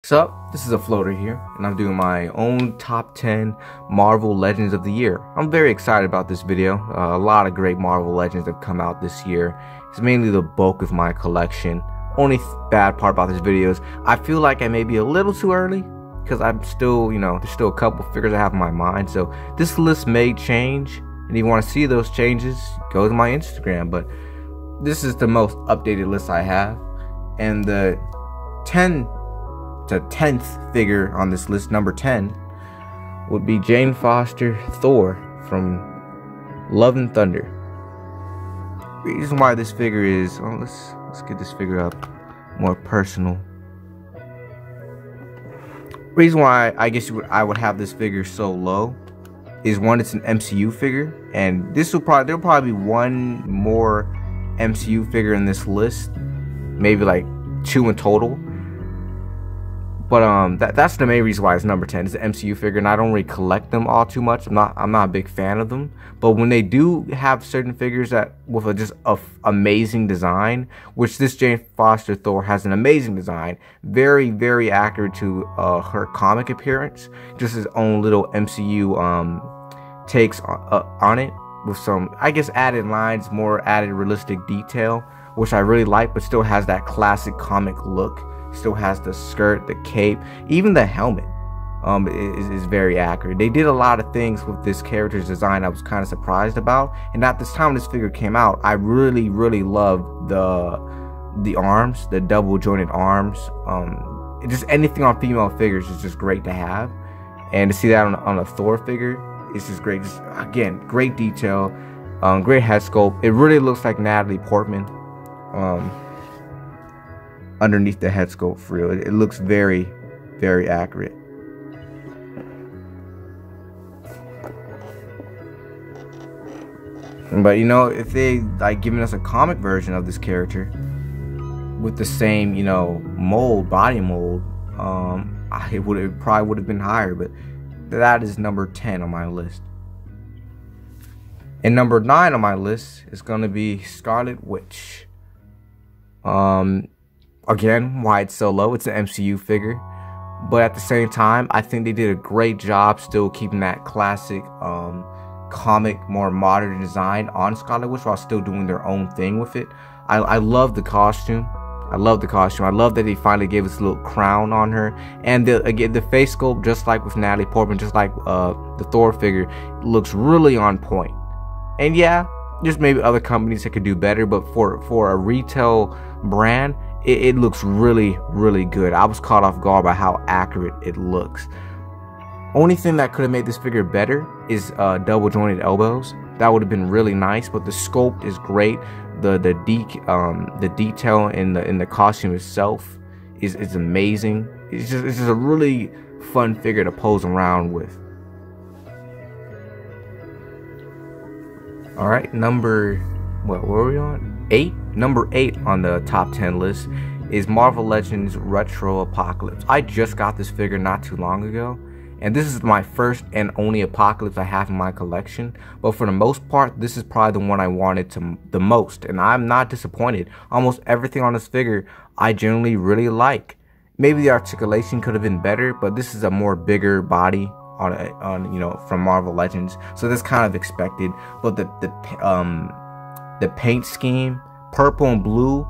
What's up? This is a floater here, and I'm doing my own top 10 Marvel Legends of the year. I'm very excited about this video. A lot of great Marvel Legends have come out this year. It's mainly the bulk of my collection. Only bad part about this video is I feel like I may be a little too early because I'm still, there's still a couple figures I have in my mind. So this list may change, and if you want to see those changes, go to my Instagram. But this is the most updated list I have, and the 10th figure on this list, number 10, would be Jane Foster Thor from Love and Thunder. Reason why this figure is, let's get this figure up more personal. Reason why I guess I would have this figure so low is, one, it's an MCU figure, and there'll probably be one more MCU figure in this list, maybe like 2 in total. But that's the main reason why it's number 10. It's an MCU figure, and I don't really collect them all too much. I'm not a big fan of them. But when they do have certain figures that with a amazing design, which this Jane Foster Thor has an amazing design, very, very accurate to her comic appearance, just his own little MCU takes on it, with some, I guess, added lines, more added realistic detail, which I really like, but still has that classic comic look. Still has the skirt, the cape, even the helmet is very accurate. They did a lot of things with this character's design I was kind of surprised about, and at this time this figure came out, I really loved the arms, the double jointed arms. Just anything on female figures is just great to have, and to see that on a Thor figure, it's just great. Just, again, great detail, great head sculpt. It really looks like Natalie Portman underneath the head sculpt, for real. It looks very, very accurate. But if they like giving us a comic version of this character with the same body mold, it probably would have been higher. But that is number 10 on my list. And number 9 on my list is gonna be Scarlet Witch. Again, why it's so low, it's an MCU figure, but at the same time, I think they did a great job still keeping that classic comic, more modern design on Scarlet Witch while still doing their own thing with it. I love the costume. I love that they finally gave us a little crown on her, and the face sculpt, just like with Natalie Portman, just like the Thor figure, looks really on point. And yeah, there's maybe other companies that could do better, but for a retail brand, it looks really good. I was caught off guard by how accurate it looks. Only thing that could have made this figure better is double jointed elbows. That would have been really nice, but the sculpt is great. The detail in the costume itself is amazing. It's just a really fun figure to pose around with. All right, what were we on? 8? Number 8 on the top 10 list is Marvel Legends Retro Apocalypse. I just got this figure not too long ago, and this is my first and only Apocalypse I have in my collection. But for the most part, this is probably the one I wanted the most, and I'm not disappointed. Almost everything on this figure I generally really like. Maybe the articulation could have been better, but this is a more bigger body on from Marvel Legends, so that's kind of expected. But the paint scheme, purple and blue,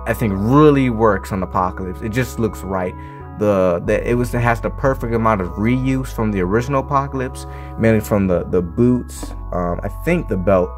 I think really works on Apocalypse. It just looks right. It has the perfect amount of reuse from the original Apocalypse, mainly from the boots, I think the belt,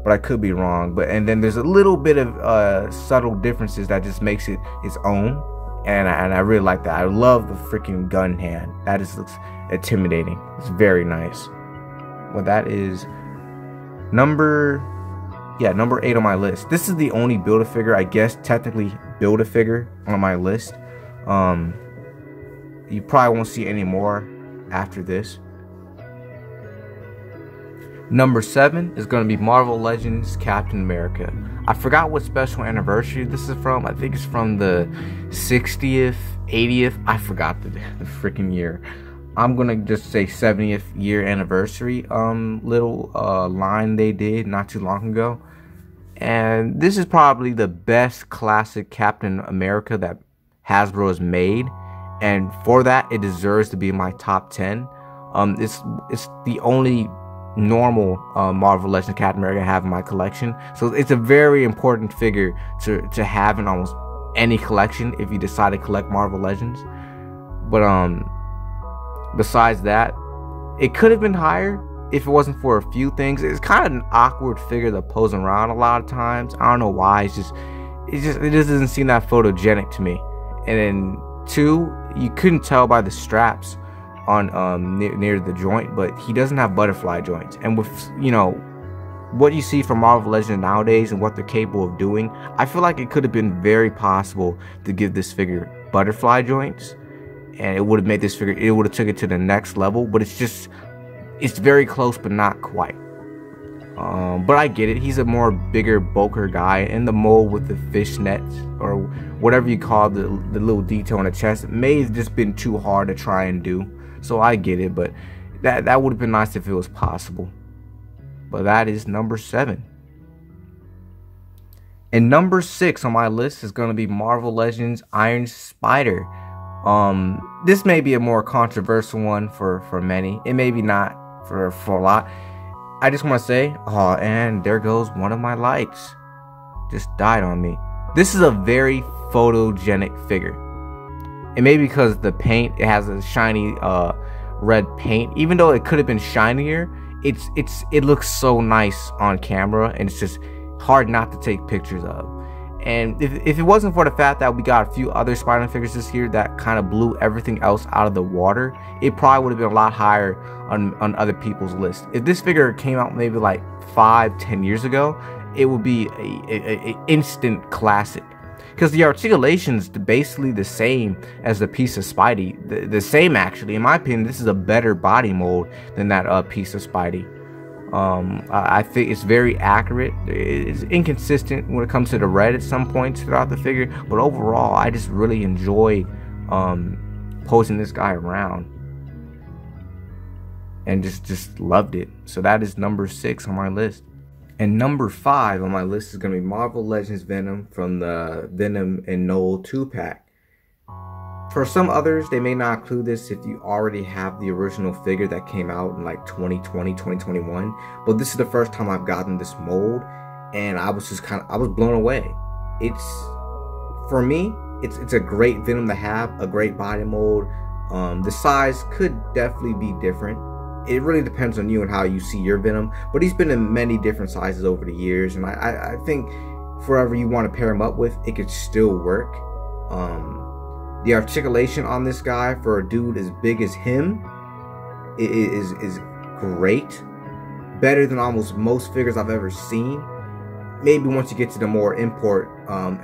but I could be wrong. And then there's a little bit of subtle differences that just makes it its own, and I really like that. I love the freaking gun hand. That just looks intimidating. It's very nice. Well, that is number 8 on my list. This is the only Build-A-Figure, I guess technically Build-A-Figure, on my list. You probably won't see any more after this. Number 7 is going to be Marvel Legends Captain America. I forgot what special anniversary this is from. I think it's from the 60th, 80th. I forgot the freaking year. I'm gonna just say 70th year anniversary little line they did not too long ago. And this is probably the best classic Captain America that Hasbro has made. and for that, it deserves to be in my top 10. It's the only normal Marvel Legends Captain America I have in my collection, so it's a very important figure to have in almost any collection if you decide to collect Marvel Legends. But besides that, it could have been higher if it wasn't for a few things. It's kind of an awkward figure to pose around a lot of times. I don't know why. It just doesn't seem that photogenic to me. And then 2, you couldn't tell by the straps on near the joint, but he doesn't have butterfly joints. And with, you know, what you see from Marvel Legends nowadays and what they're capable of doing, I feel like it could have been very possible to give this figure butterfly joints, and it would have made this figure, it would have took it to the next level. But it's very close, but not quite. But I get it. He's a more bigger, bulkier guy, and the mold with the fishnets or whatever you call the little detail on the chest, it may have just been too hard to try and do. So I get it, but that would have been nice if it was possible. But that is number 7. And number 6 on my list is going to be Marvel Legends Iron Spider. This may be a more controversial one for many. It may be not for a lot. I just want to say, oh, and there goes one of my lights. Just died on me. This is a very photogenic figure. It may be because the paint, it has a shiny red paint. Even though it could have been shinier, it looks so nice on camera, and it's just hard not to take pictures of. And if it wasn't for the fact that we got a few other Spider-Man figures this year that kind of blew everything else out of the water, it probably would have been a lot higher on other people's list. If this figure came out maybe like 5-10 years ago, it would be a instant classic. Because the articulation's basically the same as the piece of Spidey. The same, actually. In my opinion, this is a better body mold than that piece of Spidey. I think it's very accurate. It's inconsistent when it comes to the red at some points throughout the figure, but overall, I just really enjoy posing this guy around, and just loved it. So that is number 6 on my list. And number 5 on my list is going to be Marvel Legends Venom from the Venom and Knoll 2-pack. For some others, they may not include this if you already have the original figure that came out in like 2020, 2021. But this is the first time I've gotten this mold, and I was blown away. For me, it's a great Venom to have, a great body mold. The size could definitely be different. It really depends on you and how you see your Venom, but he's been in many different sizes over the years, and I think for whoever you want to pair him up with, it could still work. The articulation on this guy for a dude as big as him is great. Better than almost most figures I've ever seen. Maybe once you get to the more import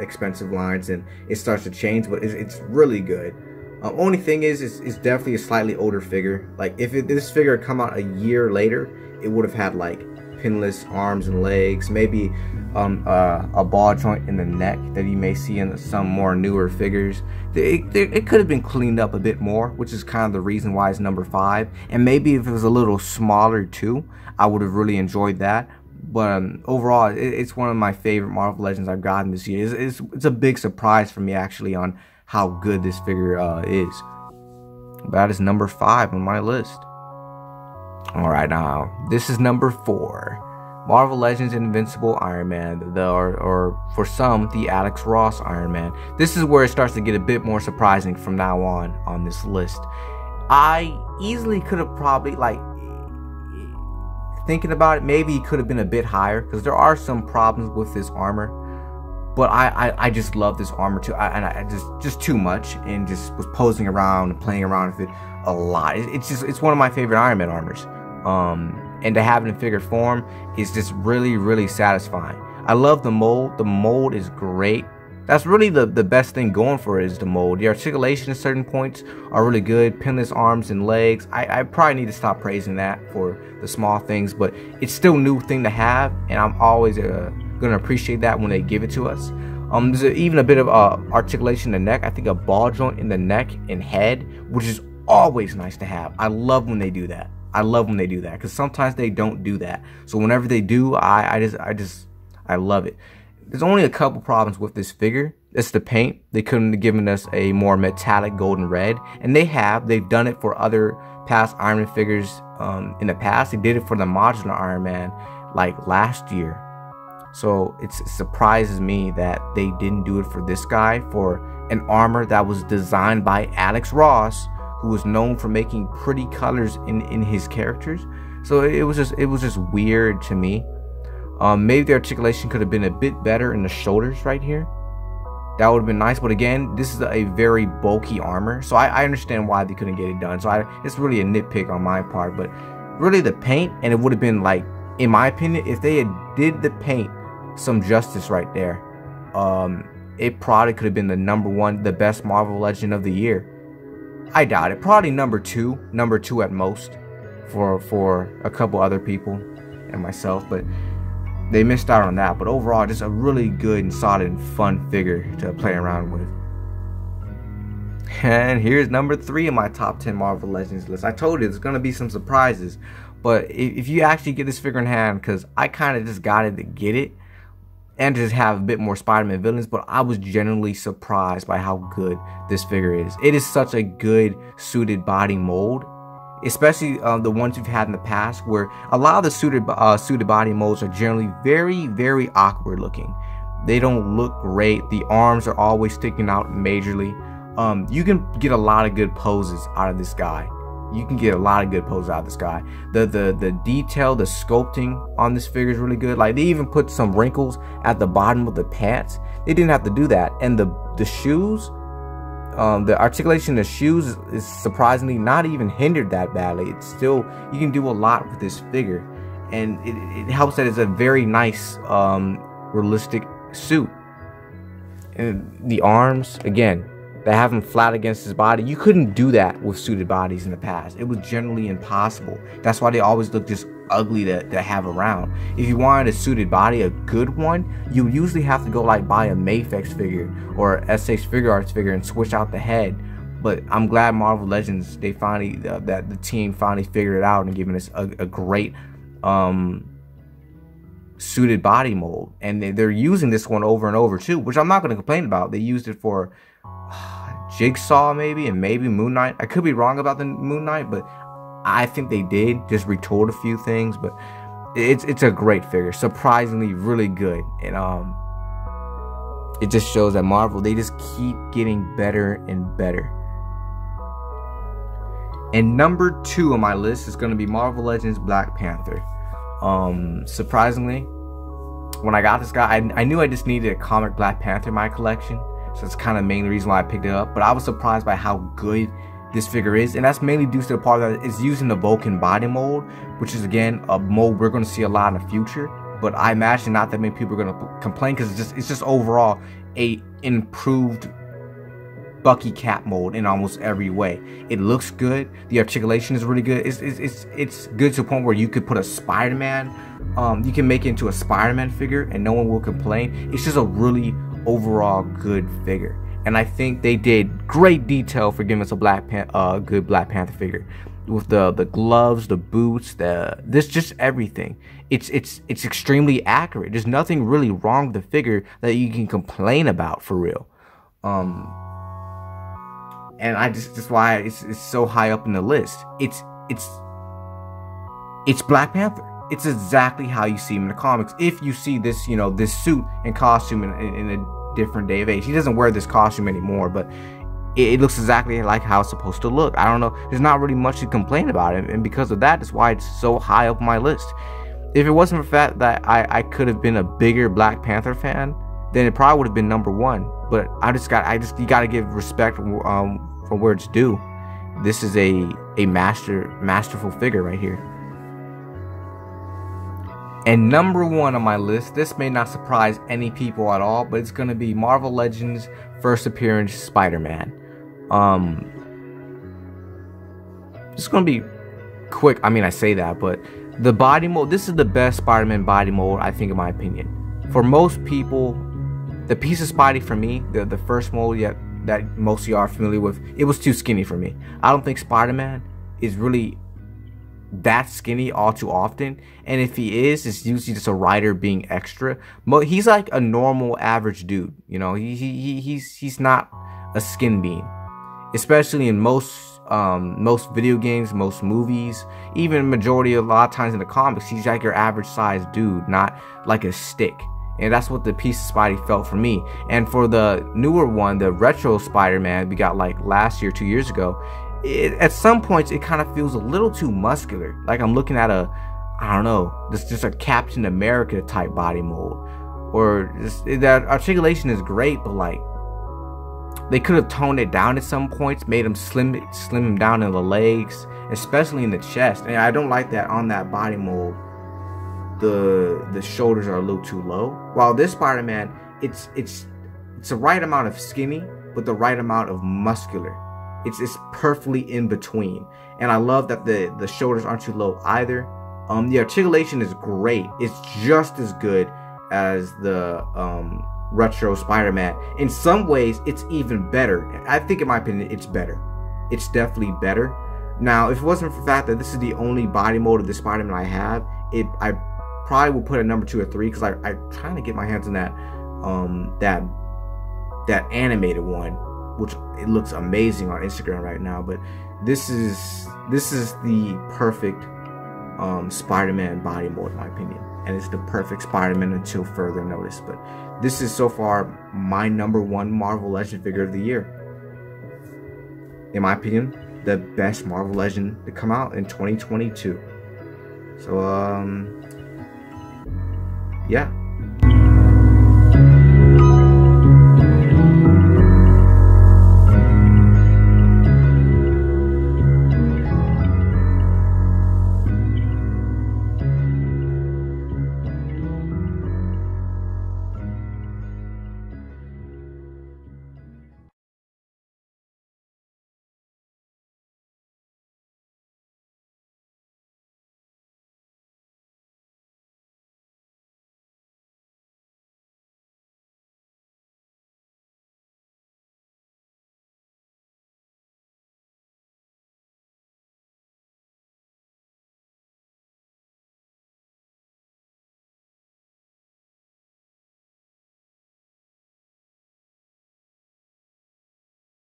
expensive lines and it starts to change, but it's really good. Only thing is, it's definitely a slightly older figure. Like if this figure had come out a year later, it would have had like pinless arms and legs, maybe a ball joint in the neck that you may see in some more newer figures. It could have been cleaned up a bit more, which is kind of the reason why it's number 5. And maybe if it was a little smaller too, I would have really enjoyed that. But overall, it's one of my favorite Marvel Legends I've gotten this year. It's a big surprise for me actually on how good this figure is. That is number 5 on my list. Alright, now this is number 4. Marvel Legends Invincible Iron Man, or for some, the Alex Ross Iron Man. This is where it starts to get a bit more surprising from now on this list. I easily could have probably, like, thinking about it, maybe it could have been a bit higher, because there are some problems with this armor. But I just love this armor too, and I just too much, and just was posing around and playing around with it a lot. It's one of my favorite Iron Man armors. And to have it in figure form is just really satisfying. I love the mold. The mold is great. That's really the best thing going for it, is the mold. The articulation at certain points are really good. Pinless arms and legs. I probably need to stop praising that for the small things, but it's still a new thing to have, and I'm always gonna appreciate that when they give it to us. There's even a bit of articulation in the neck. I think a ball joint in the neck and head, which is always nice to have. I love when they do that. I love when they do that, because sometimes they don't do that. So whenever they do, I love it. There's only a couple problems with this figure. It's the paint. They couldn't have given us a more metallic golden red, and they've done it for other past Iron Man figures in the past. They did it for the modular Iron Man like last year. So it surprises me that they didn't do it for this guy, for an armor that was designed by Alex Ross, who was known for making pretty colors in his characters. So it was just weird to me. Maybe the articulation could have been a bit better in the shoulders right here. That would have been nice, but again, this is a very bulky armor, so I understand why they couldn't get it done. So it's really a nitpick on my part, but really the paint, and it would have been like, in my opinion, if they had did the paint some justice right there, it probably could have been the #1, the best Marvel Legend of the year. I doubt it. Probably number two at most, for a couple other people and myself, but they missed out on that. But overall, just a really good and solid and fun figure to play around with. And here's number 3 of my top 10 Marvel Legends list. I told you there's gonna be some surprises, but if you actually get this figure in hand, because I kind of just got it to get it and just have a bit more Spider-Man villains, but I was genuinely surprised by how good this figure is. It is such a good suited body mold, especially the ones we've had in the past, where a lot of the suited body molds are generally very, very awkward looking. They don't look great. The arms are always sticking out majorly. You can get a lot of good poses out of this guy. The detail, the sculpting on this figure is really good. Like, they even put some wrinkles at the bottom of the pants. They didn't have to do that. And the shoes, the articulation of the shoes is surprisingly not even hindered that badly. It's still, you can do a lot with this figure, and it helps that it's a very nice realistic suit. And the arms, again, they have him flat against his body. You couldn't do that with suited bodies in the past. It was generally impossible. That's why they always look just ugly to have around. If you wanted a suited body, a good one, you would usually have to go like buy a Mafex figure or a SH Figure Arts figure and switch out the head. But I'm glad Marvel Legends, they finally, that the team finally figured it out and given us a great suited body mold. And they're using this one over and over too, which I'm not going to complain about. They used it for Jigsaw maybe, and maybe Moon Knight. I could be wrong about the Moon Knight, but I think they did just retooled a few things. But it's a great figure, surprisingly really good. And it just shows that Marvel, they just keep getting better and better. And number 2 on my list is going to be Marvel Legends Black Panther. Surprisingly, when I got this guy, I knew I just needed a comic Black Panther in my collection. So that's kind of the main reason why I picked it up. But I was surprised by how good this figure is. And that's mainly due to the part that it's using the Vulcan body mold, which is, again, a mold we're going to see a lot in the future. But I imagine not that many people are going to complain, because it's just overall a improved Bucky Cap mold in almost every way. It looks good. The articulation is really good. It's good to the point where you could put a Spider-Man. You can make it into a Spider-Man figure and no one will complain. It's just a really overall good figure, and I think they did great detail for giving us a good Black Panther figure, with the gloves, the boots, just everything. It's extremely accurate. There's nothing really wrong with the figure that you can complain about, for real. And that's why it's so high up in the list. It's Black Panther. It's exactly how you see him in the comics. If you see this, this suit and costume in a different day of age. He doesn't wear this costume anymore, but it looks exactly like how it's supposed to look. I don't know. There's not really much to complain about it, and because of that, that's why it's so high up on my list. If it wasn't for the fact that I could have been a bigger Black Panther fan, then it probably would have been number 1. But you got to give respect from where it's due. This is a masterful figure right here. And number 1 on my list, this may not surprise any people at all, but it's going to be Marvel Legends first appearance Spider-Man. It's going to be quick. I mean, I say that, but the body mold, this is the best Spider-Man body mold, I think, in my opinion. For most people, the piece of Spidey for me, the first mold that most of you are familiar with, it was too skinny for me. I don't think Spider-Man is really that skinny all too often, and if he is, it's usually just a writer being extra. But he's like a normal average dude, you know. He's not a skin bean, especially in most video games, most movies, even majority a lot of times in the comics. He's like your average sized dude, not like a stick. And that's what the piece of Spidey felt for me. And for the newer one, the retro Spider-Man we got like last year, 2 years ago, at some points it kind of feels a little too muscular. Like I'm looking at I don't know, just a Captain America type body mold. Or just, that articulation is great, but like they could have toned it down at some points, made him slim him down in the legs, especially in the chest. And I don't like that on that body mold. The shoulders are a little too low. While this Spider-Man, it's the right amount of skinny, but the right amount of muscular. It's perfectly in between. And I love that the shoulders aren't too low either. The articulation is great. It's just as good as the retro Spider-Man. In some ways, it's even better. I think, in my opinion, it's better. It's definitely better. Now, if it wasn't for the fact that this is the only body mold of the Spider-Man I have, I probably would put it number 2 or 3, because I'm trying to get my hands on that animated one, which it looks amazing on Instagram right now. But this is the perfect Spider-Man body mold, in my opinion, and it's the perfect Spider-Man until further notice. But this is so far my number 1 Marvel Legend figure of the year. In my opinion, the best Marvel Legend to come out in 2022. So yeah,